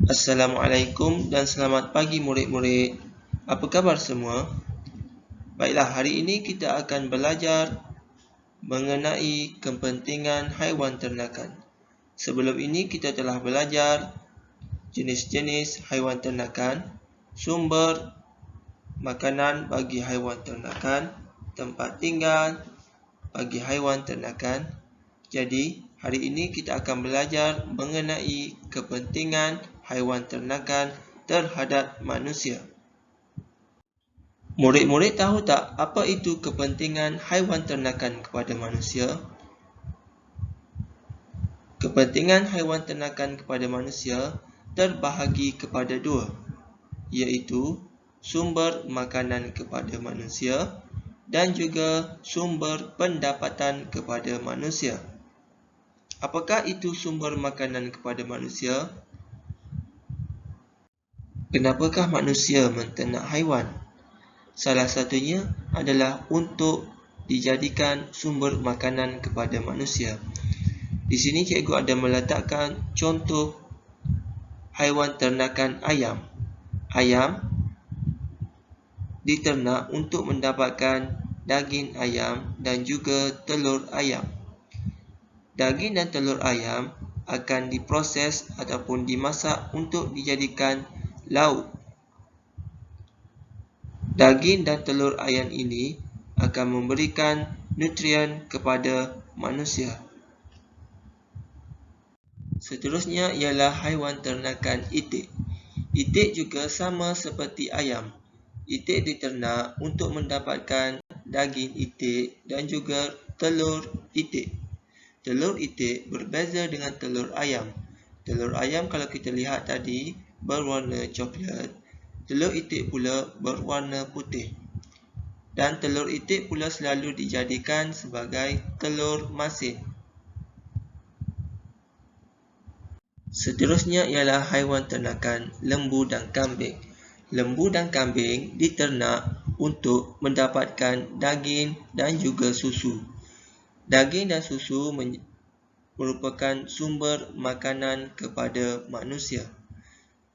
Assalamualaikum dan selamat pagi murid-murid. Apa khabar semua? Baiklah, hari ini kita akan belajar mengenai kepentingan haiwan ternakan. Sebelum ini kita telah belajar jenis-jenis haiwan ternakan, sumber makanan bagi haiwan ternakan, tempat tinggal bagi haiwan ternakan. Jadi, hari ini kita akan belajar mengenai kepentingan haiwan ternakan terhadap manusia. Murid-murid tahu tak apa itu kepentingan haiwan ternakan kepada manusia? Kepentingan haiwan ternakan kepada manusia terbahagi kepada dua, iaitu sumber makanan kepada manusia dan juga sumber pendapatan kepada manusia. Apakah itu sumber makanan kepada manusia? Kenapakah manusia menternak haiwan? Salah satunya adalah untuk dijadikan sumber makanan kepada manusia. Di sini cikgu ada meletakkan contoh haiwan ternakan ayam. Ayam diternak untuk mendapatkan daging ayam dan juga telur ayam. Daging dan telur ayam akan diproses ataupun dimasak untuk dijadikan lauk. Daging dan telur ayam ini akan memberikan nutrien kepada manusia. Seterusnya ialah haiwan ternakan itik. Itik juga sama seperti ayam. Itik diternak untuk mendapatkan daging itik dan juga telur itik. Telur itik berbeza dengan telur ayam. Telur ayam kalau kita lihat tadi berwarna coklat. Telur itik pula berwarna putih. Dan telur itik pula selalu dijadikan sebagai telur masin. Seterusnya ialah haiwan ternakan lembu dan kambing. Lembu dan kambing diternak untuk mendapatkan daging dan juga susu. Daging dan susu merupakan sumber makanan kepada manusia.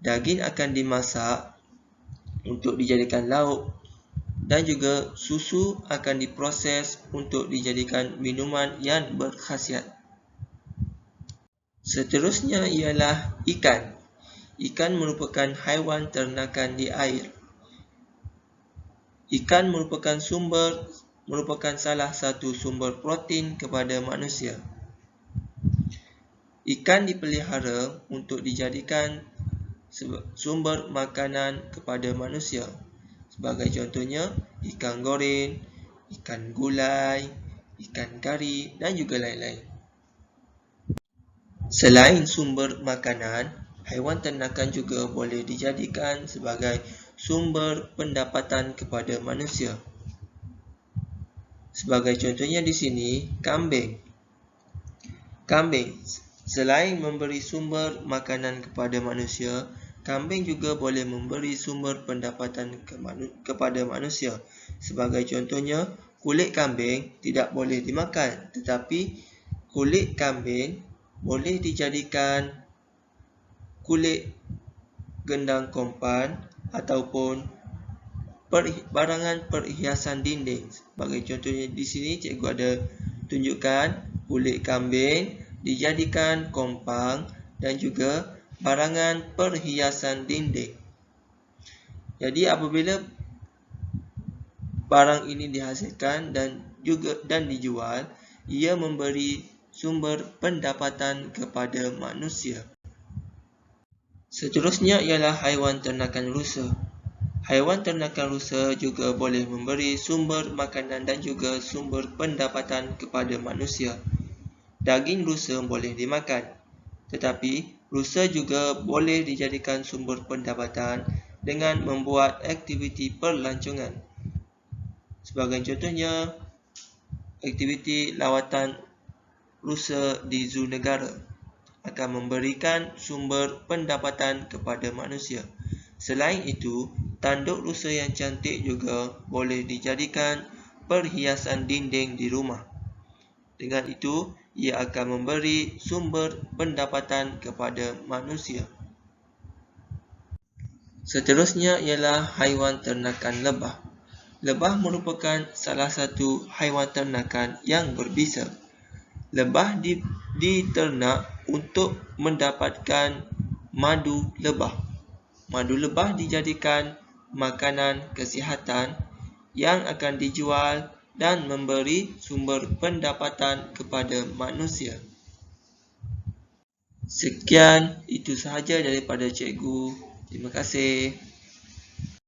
Daging akan dimasak untuk dijadikan lauk dan juga susu akan diproses untuk dijadikan minuman yang berkhasiat. Seterusnya ialah ikan. Ikan merupakan haiwan ternakan di air. Ikan merupakan salah satu sumber protein kepada manusia. Ikan dipelihara untuk dijadikan sumber makanan kepada manusia. Sebagai contohnya, ikan goreng, ikan gulai, ikan kari dan juga lain-lain. Selain sumber makanan, haiwan ternakan juga boleh dijadikan sebagai sumber pendapatan kepada manusia. Sebagai contohnya di sini, kambing. Kambing, selain memberi sumber makanan kepada manusia, kambing juga boleh memberi sumber pendapatan kepada manusia. Sebagai contohnya, kulit kambing tidak boleh dimakan, tetapi kulit kambing boleh dijadikan kulit gendang kompan ataupun barangan perhiasan dinding. Sebagai contohnya di sini cikgu ada tunjukkan kulit kambing dijadikan kompang dan juga barangan perhiasan dinding. Jadi apabila barang ini dihasilkan dan dijual, ia memberi sumber pendapatan kepada manusia. Seterusnya ialah haiwan ternakan rusa. Haiwan ternakan rusa juga boleh memberi sumber makanan dan juga sumber pendapatan kepada manusia. Daging rusa boleh dimakan, tetapi rusa juga boleh dijadikan sumber pendapatan dengan membuat aktiviti perlancongan. Sebagai contohnya, aktiviti lawatan rusa di zoo negara akan memberikan sumber pendapatan kepada manusia. Selain itu, tanduk rusa yang cantik juga boleh dijadikan perhiasan dinding di rumah. Dengan itu, ia akan memberi sumber pendapatan kepada manusia. Seterusnya ialah haiwan ternakan lebah. Lebah merupakan salah satu haiwan ternakan yang berbisa. Lebah diternak untuk mendapatkan madu lebah. Madu lebah dijadikan makanan kesihatan yang akan dijual dan memberi sumber pendapatan kepada manusia. Sekian, itu sahaja daripada cikgu. Terima kasih.